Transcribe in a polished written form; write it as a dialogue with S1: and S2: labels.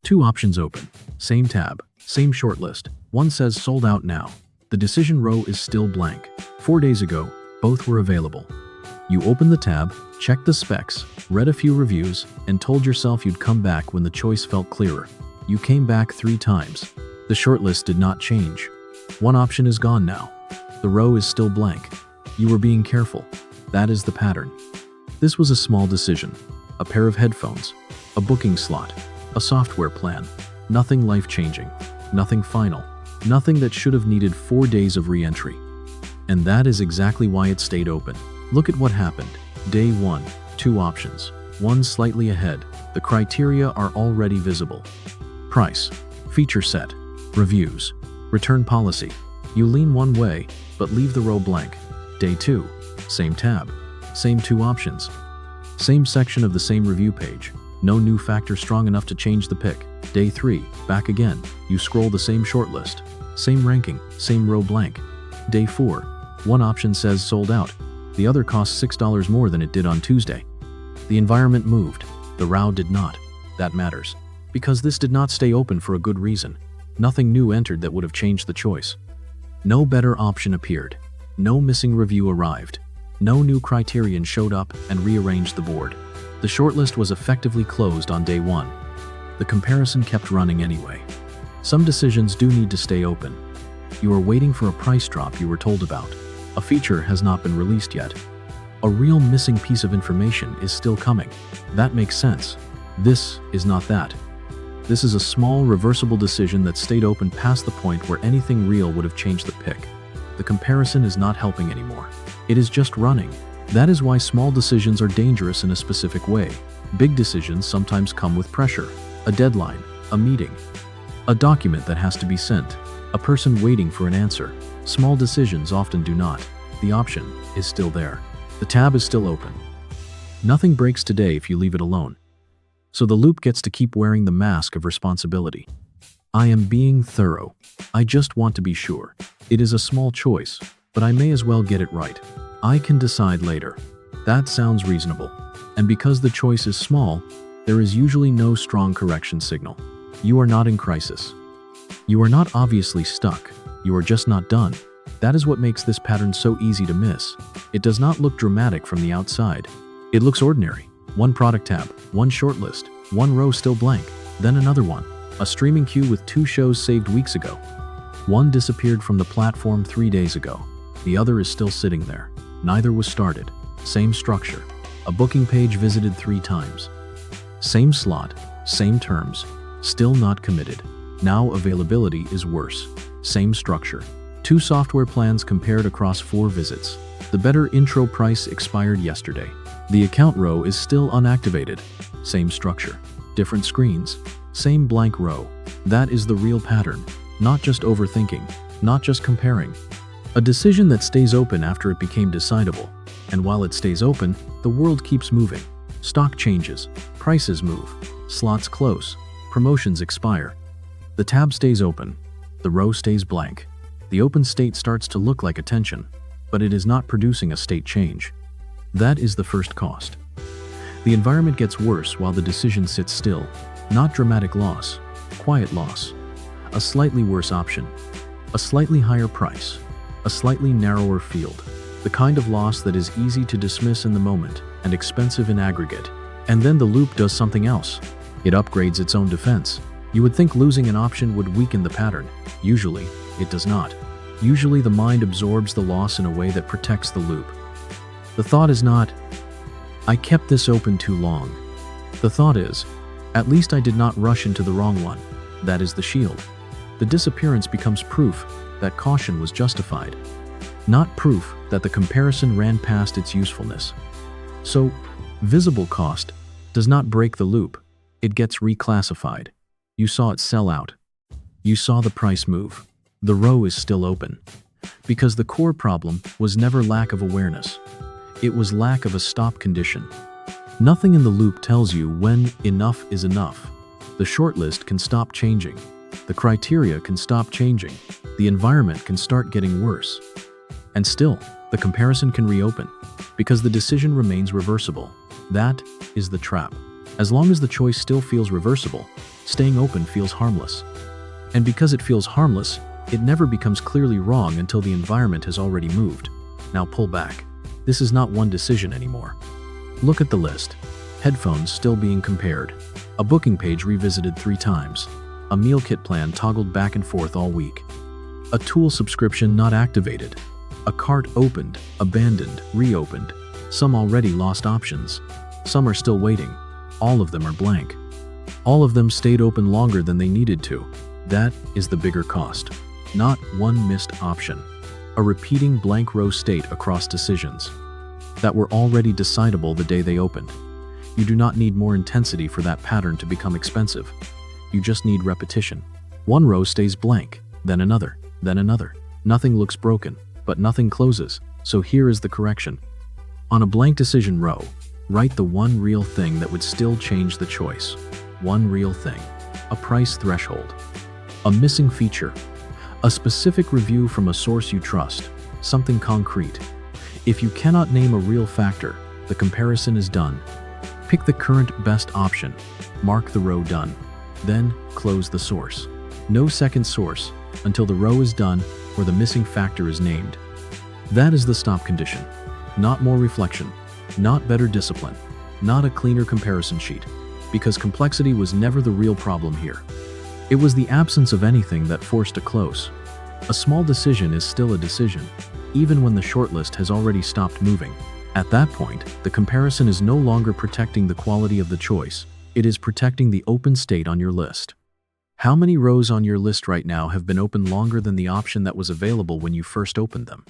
S1: Two options open. Same tab, same shortlist. One says sold out now. The decision row is still blank. 4 days ago, both were available. You opened the tab, checked the specs, read a few reviews, and told yourself you'd come back when the choice felt clearer. You came back 3 times. The shortlist did not change. One option is gone now. The row is still blank. You were being careful. That is the pattern. This was a small decision. A pair of headphones, a booking slot, a software plan. Nothing life-changing, nothing final, nothing that should have needed 4 days of re-entry. And that is exactly why it stayed open. Look at what happened. Day 1, 2 options. One slightly ahead. The criteria are already visible. Price, feature set, reviews, return policy. You lean one way, but leave the row blank. Day 2, same tab, same 2 options. Same section of the same review page. No new factor strong enough to change the pick. Day 3, back again. You scroll the same shortlist. Same ranking, same row blank. Day 4, one option says sold out. The other costs $6 more than it did on Tuesday. The environment moved. The row did not. That matters. Because this did not stay open for a good reason. Nothing new entered that would have changed the choice. No better option appeared. No missing review arrived. No new criterion showed up and rearranged the board. The shortlist was effectively closed on day 1. The comparison kept running anyway. Some decisions do need to stay open. You are waiting for a price drop you were told about. A feature has not been released yet. A real missing piece of information is still coming. That makes sense. This is not that. This is a small, reversible decision that stayed open past the point where anything real would have changed the pick. The comparison is not helping anymore. It is just running. That is why small decisions are dangerous in a specific way. Big decisions sometimes come with pressure. A deadline, a meeting, a document that has to be sent, a person waiting for an answer. Small decisions often do not. The option is still there. The tab is still open. Nothing breaks today if you leave it alone. So the loop gets to keep wearing the mask of responsibility. I am being thorough. I just want to be sure. It is a small choice, but I may as well get it right. I can decide later. That sounds reasonable. And because the choice is small, there is usually no strong correction signal. You are not in crisis. You are not obviously stuck. You are just not done. That is what makes this pattern so easy to miss. It does not look dramatic from the outside. It looks ordinary. One product tab, one shortlist, one row still blank, then another one. A streaming queue with 2 shows saved weeks ago. One disappeared from the platform 3 days ago. The other is still sitting there. Neither was started. Same structure. A booking page visited 3 times. Same slot, same terms. Still not committed. Now availability is worse. Same structure. 2 software plans compared across 4 visits. The better intro price expired yesterday. The account row is still unactivated. Same structure. Different screens. Same blank row. That is the real pattern. Not just overthinking. Not just comparing. A decision that stays open after it became decidable. And while it stays open, the world keeps moving. Stock changes. Prices move. Slots close. Promotions expire. The tab stays open. The row stays blank. The open state starts to look like attention, but it is not producing a state change. That is the first cost. The environment gets worse while the decision sits still. Not dramatic loss, quiet loss. A slightly worse option. A slightly higher price. A slightly narrower field. The kind of loss that is easy to dismiss in the moment and expensive in aggregate. And then the loop does something else. It upgrades its own defense. You would think losing an option would weaken the pattern. Usually, it does not. Usually the mind absorbs the loss in a way that protects the loop. The thought is not, I kept this open too long. The thought is, at least I did not rush into the wrong one. That is the shield. The disappearance becomes proof that caution was justified, not proof that the comparison ran past its usefulness. So, visible cost does not break the loop. It gets reclassified. You saw it sell out. You saw the price move. The row is still open. Because the core problem was never lack of awareness. It was lack of a stop condition. Nothing in the loop tells you when enough is enough. The shortlist can stop changing. The criteria can stop changing. The environment can start getting worse. And still, the comparison can reopen, because the decision remains reversible. That is the trap. As long as the choice still feels reversible, Staying open feels harmless. And because it feels harmless, it never becomes clearly wrong until the environment has already moved. Now pull back. This is not one decision anymore. Look at the list. Headphones still being compared. A booking page revisited 3 times. A meal kit plan toggled back and forth all week. A tool subscription not activated. A cart opened, abandoned, reopened. Some already lost options. Some are still waiting. All of them are blank. All of them stayed open longer than they needed to. That is the bigger cost. Not one missed option. A repeating blank row state across decisions that were already decidable the day they opened. You do not need more intensity for that pattern to become expensive. You just need repetition. One row stays blank, then another, then another. Nothing looks broken, but nothing closes. So here is the correction. On a blank decision row, write the one real thing that would still change the choice. One real thing. A price threshold. A missing feature. A specific review from a source you trust. Something concrete. If you cannot name a real factor, the comparison is done. Pick the current best option. Mark the row done. Then close the source. No second source until the row is done or the missing factor is named. That is the stop condition. Not more reflection. Not better discipline. Not a cleaner comparison sheet. Because complexity was never the real problem here. It was the absence of anything that forced a close. A small decision is still a decision, even when the shortlist has already stopped moving. At that point, the comparison is no longer protecting the quality of the choice. It is protecting the open state on your list. How many rows on your list right now have been open longer than the option that was available when you first opened them?